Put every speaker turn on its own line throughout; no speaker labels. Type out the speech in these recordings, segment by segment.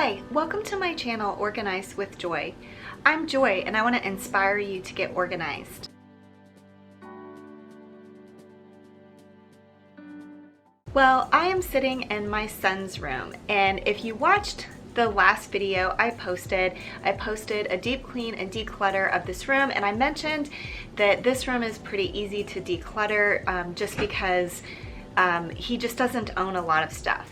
Hi, welcome to my channel, Organized with Joy. I'm Joy and I want to inspire you to get organized. Well, I am sitting in my son's room, and if you watched the last video I posted a deep clean and declutter of this room, and I mentioned that this room is pretty easy to declutter just because he just doesn't own a lot of stuff.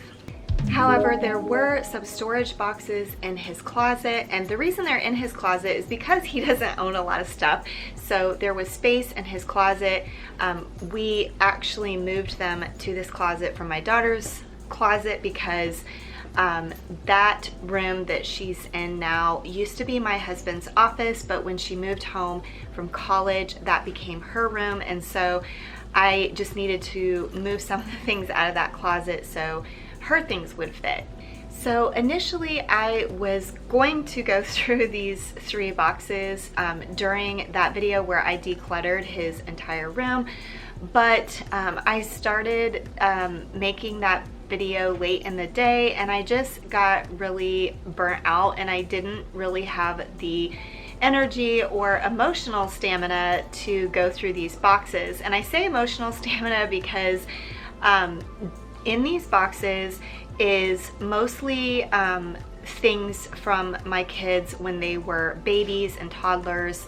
However, there were some storage boxes in his closet, and the reason they're in his closet is because he doesn't own a lot of stuff. So there was space in his closet. We actually moved them to this closet from my daughter's closet because that room that she's in now used to be my husband's office, but when she moved home from college, that became her room, and so I just needed to move some of the things out of that closet so her things would fit. So initially I was going to go through these 3 boxes during that video where I decluttered his entire room, but I started making that video late in the day and I just got really burnt out and I didn't really have the energy or emotional stamina to go through these boxes. And I say emotional stamina because in these boxes is mostly things from my kids when they were babies and toddlers,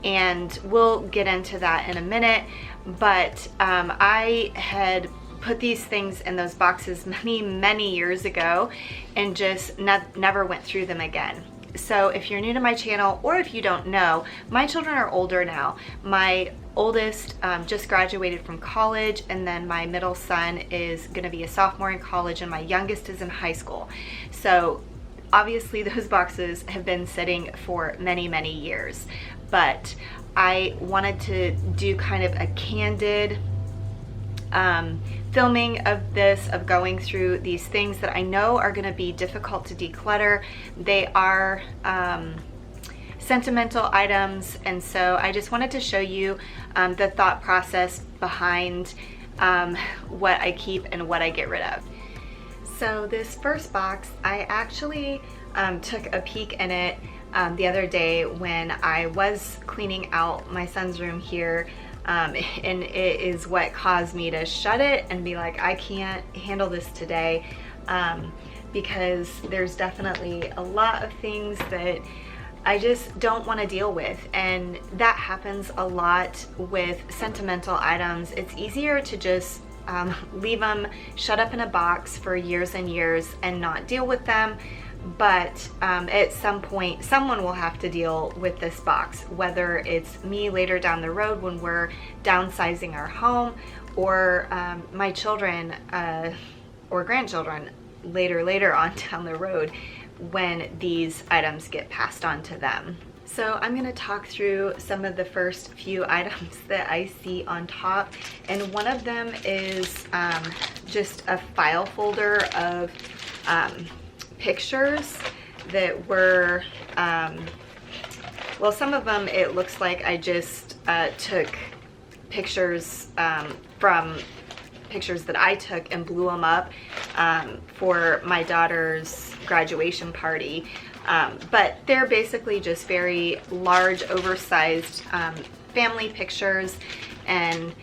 and we'll get into that in a minute. But I had put these things in those boxes many years ago and just never went through them again. So if you're new to my channel, or if you don't know, my children are older now. My oldest just graduated from college, and then my middle son is going to be a sophomore in college, and my youngest is in high school. So obviously those boxes have been sitting for many years, but I wanted to do kind of a candid filming of this, of going through these things that I know are going to be difficult to declutter. They are sentimental items, and so I just wanted to show you the thought process behind what I keep and what I get rid of. So this first box, I actually took a peek in it the other day when I was cleaning out my son's room here. And it is what caused me to shut it and be like, I can't handle this today, because there's definitely a lot of things that I just don't want to deal with, and that happens a lot with sentimental items. It's easier to just leave them shut up in a box for years and years and not deal with them. But at some point someone will have to deal with this box, whether it's me later down the road when we're downsizing our home, or my children or grandchildren later on down the road when these items get passed on to them. So I'm going to talk through some of the first few items that I see on top, and one of them is just a file folder of pictures that were, well, some of them it looks like I just took pictures from pictures that I took and blew them up for my daughter's graduation party. But they're basically just very large, oversized family pictures, and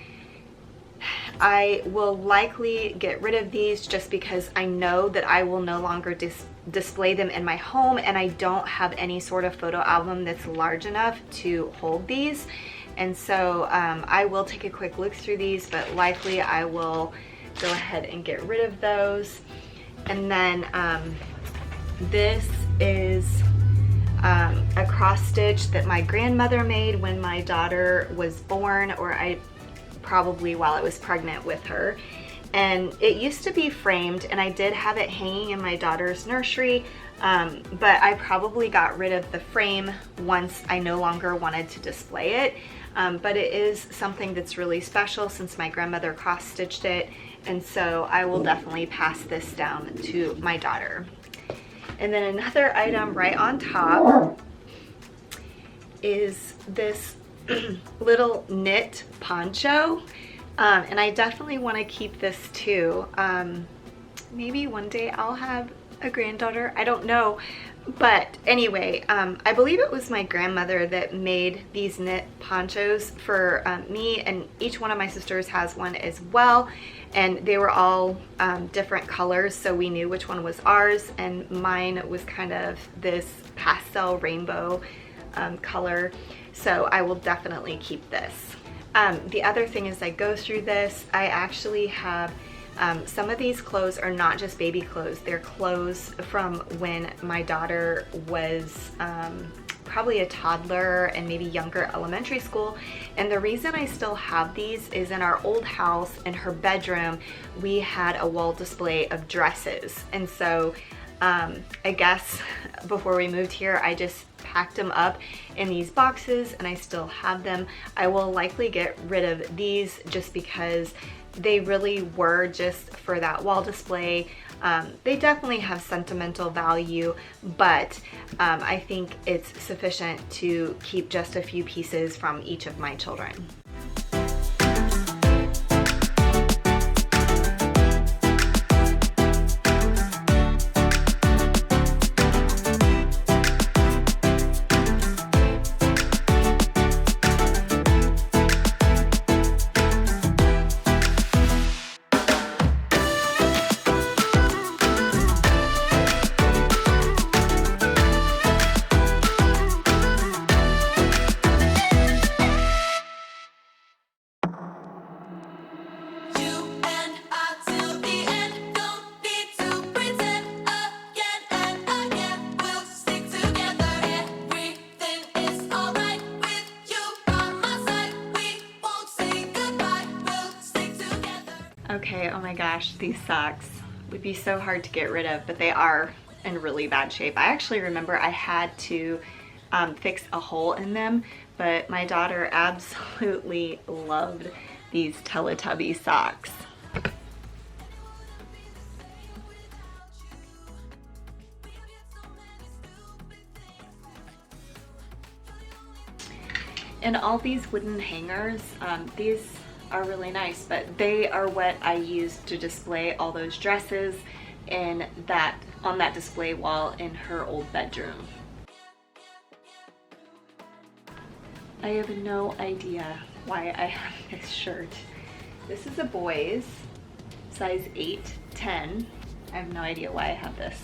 I will likely get rid of these just because I know that I will no longer display them in my home, and I don't have any sort of photo album that's large enough to hold these. And so I will take a quick look through these, but likely I will go ahead and get rid of those. And then this is a cross stitch that my grandmother made when my daughter was born, or probably while I was pregnant with her. And it used to be framed, and I did have it hanging in my daughter's nursery, but I probably got rid of the frame once I no longer wanted to display it. But it is something that's really special since my grandmother cross-stitched it, and so I will definitely pass this down to my daughter. And then another item right on top is this little knit poncho, and I definitely want to keep this too. Maybe one day I'll have a granddaughter, I don't know. But anyway, I believe it was my grandmother that made these knit ponchos for me, and each one of my sisters has one as well. And they were all different colors, so we knew which one was ours. And mine was kind of this pastel rainbow color. So I will definitely keep this. The other thing is I go through this, I actually have some of these clothes are not just baby clothes, they're clothes from when my daughter was probably a toddler and maybe younger, elementary school. And the reason I still have these is in our old house, in her bedroom, we had a wall display of dresses. And so I guess before we moved here, I just packed them up in these boxes and I still have them. I will likely get rid of these just because they really were just for that wall display. They definitely have sentimental value, but I think it's sufficient to keep just a few pieces from each of my children. Okay, oh my gosh, these socks would be so hard to get rid of, but they are in really bad shape. I actually remember I had to fix a hole in them, but my daughter absolutely loved these Teletubby socks. And all these wooden hangers, these are really nice, but they are what I use to display all those dresses on that display wall in her old bedroom. I have no idea why I have this shirt. This is a boy's, size 8-10. I have no idea why I have this.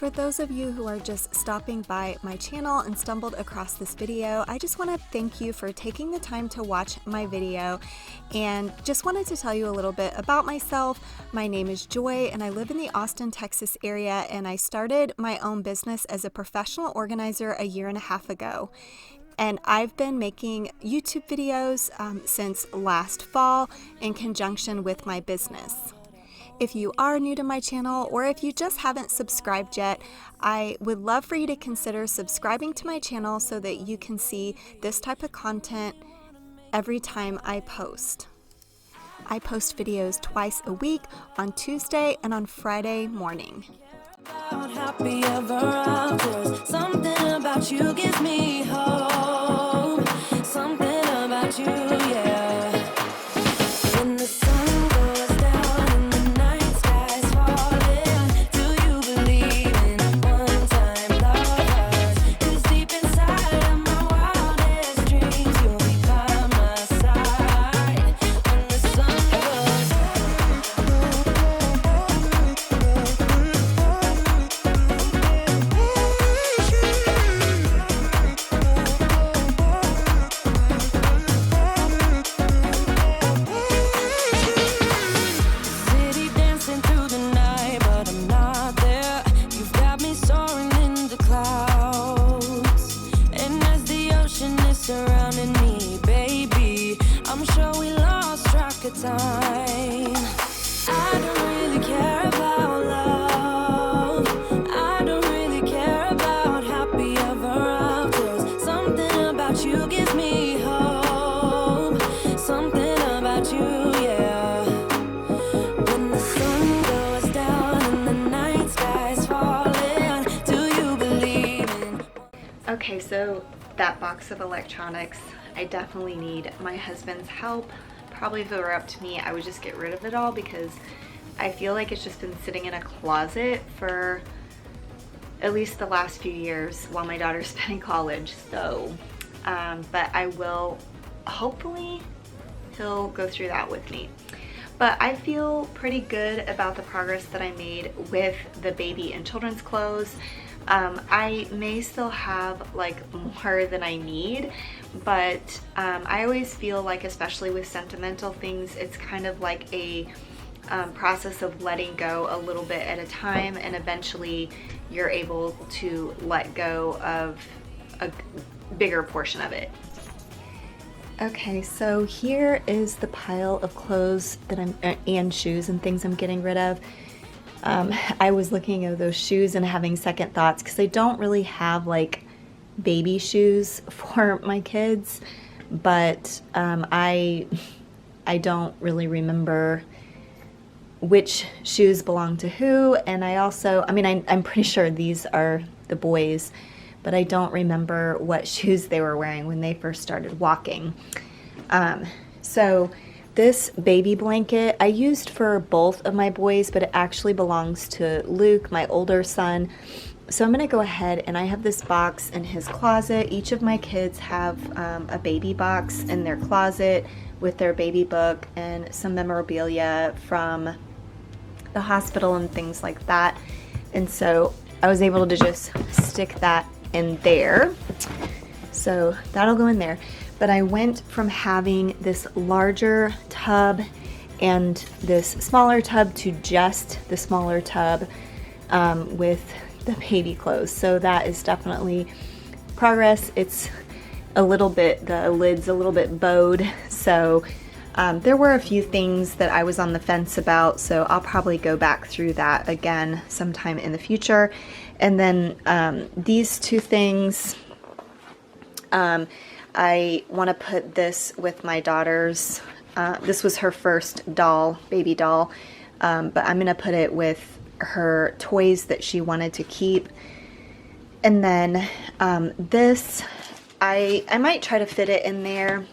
For those of you who are just stopping by my channel and stumbled across this video, I just want to thank you for taking the time to watch my video, and just wanted to tell you a little bit about myself. My name is Joy and I live in the Austin, Texas area, and I started my own business as a professional organizer a year and a half ago. And I've been making YouTube videos since last fall in conjunction with my business. If you are new to my channel, or if you just haven't subscribed yet, I would love for you to consider subscribing to my channel so that you can see this type of content every time I post. I post videos twice a week, on Tuesday and on Friday morning.
Happy ever after. Something about you gives me hope. Something about you, yeah. When the sun goes down and the night sky's falling, do you believe in one-time lovers? 'Cause deep inside of my wildest dreams, you'll be by my side when the sun goes city dancing through the night, but I'm not there. You've got me soaring in the clouds, and as the ocean is surrounding me, baby, I'm sure we lost track of time. I don't really care about love. I don't really care about happy ever afters. Something about you gives me hope. Something about you, yeah. When the sun goes down and the night sky's falling, do you believe in?
Okay, so that box of electronics, I definitely need my husband's help. Probably if it were up to me, I would just get rid of it all because I feel like it's just been sitting in a closet for at least the last few years while my daughter's been in college. So, but I will, hopefully he'll go through that with me. But I feel pretty good about the progress that I made with the baby and children's clothes. I may still have like more than I need, but I always feel like, especially with sentimental things, it's kind of like a process of letting go a little bit at a time, and eventually you're able to let go of a bigger portion of it. Okay, so here is the pile of clothes that and shoes and things I'm getting rid of. I was looking at those shoes and having second thoughts because I don't really have like baby shoes for my kids, but I don't really remember which shoes belong to who, and I also, I'm pretty sure these are the boys, but I don't remember what shoes they were wearing when they first started walking. So this baby blanket I used for both of my boys, but it actually belongs to Luke, my older son. So I'm gonna go ahead, and I have this box in his closet. Each of my kids have a baby box in their closet with their baby book and some memorabilia from the hospital and things like that. And so I was able to just stick that in there. So that'll go in there. But I went from having this larger tub and this smaller tub to just the smaller tub with the baby clothes. So that is definitely progress. It's a little bit, the lid's a little bit bowed. So there were a few things that I was on the fence about. So I'll probably go back through that again sometime in the future. And then these two things, I want to put this with my daughter's. This was her first doll, baby doll, but I'm going to put it with her toys that she wanted to keep. And then this, I might try to fit it in there,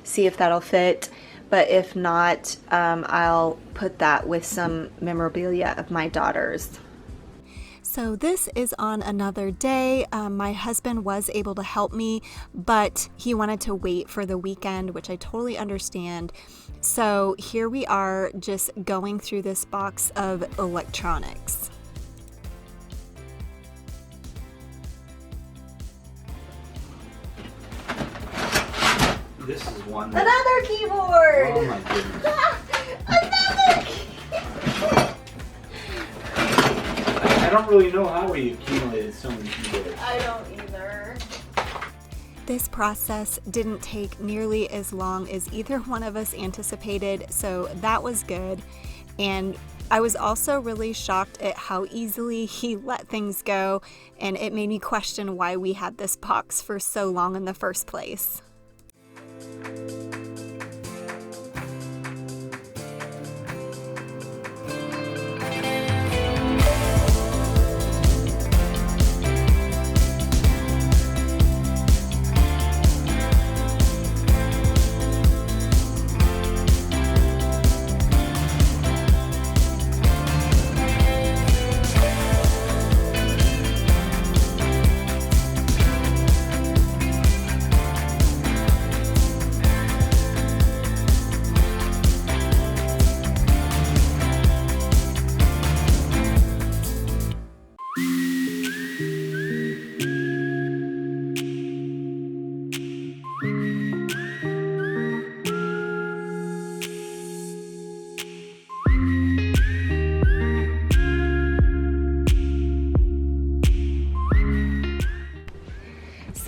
see if that'll fit. But if not, I'll put that with some memorabilia of my daughter's. So this is on another day. My husband was able to help me, but he wanted to wait for the weekend, which I totally understand. So here we are, just going through this box of electronics.
This is one.
Another keyboard!
Oh my goodness.
Another keyboard!
I don't really know how we accumulated so many keyboards.
I don't either. This process didn't take nearly as long as either one of us anticipated, so that was good. And I was also really shocked at how easily he let things go, and it made me question why we had this box for so long in the first place.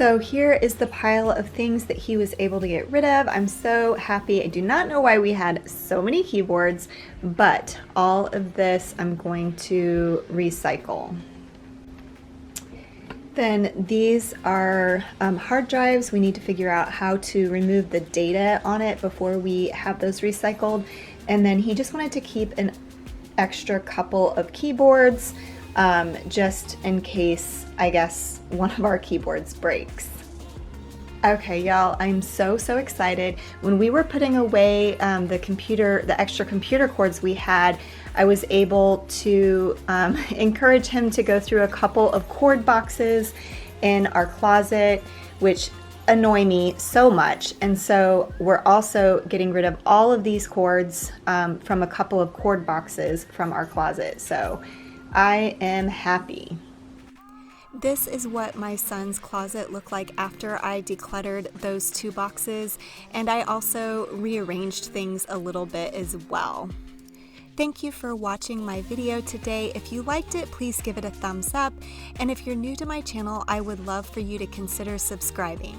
So here is the pile of things that he was able to get rid of. I'm so happy. I do not know why we had so many keyboards, but all of this I'm going to recycle. Then these are hard drives. We need to figure out how to remove the data on it before we have those recycled. And then he just wanted to keep an extra couple of keyboards just in case, I guess, one of our keyboards breaks. Okay, y'all, I'm so excited. When we were putting away the extra computer cords we had, I was able to encourage him to go through a couple of cord boxes in our closet, which annoy me so much. And so we're also getting rid of all of these cords from a couple of cord boxes from our closet. So I am happy. This is what my son's closet looked like after I decluttered those 2 boxes, and I also rearranged things a little bit as well. Thank you for watching my video today. If you liked it, please give it a thumbs up, and if you're new to my channel, I would love for you to consider subscribing.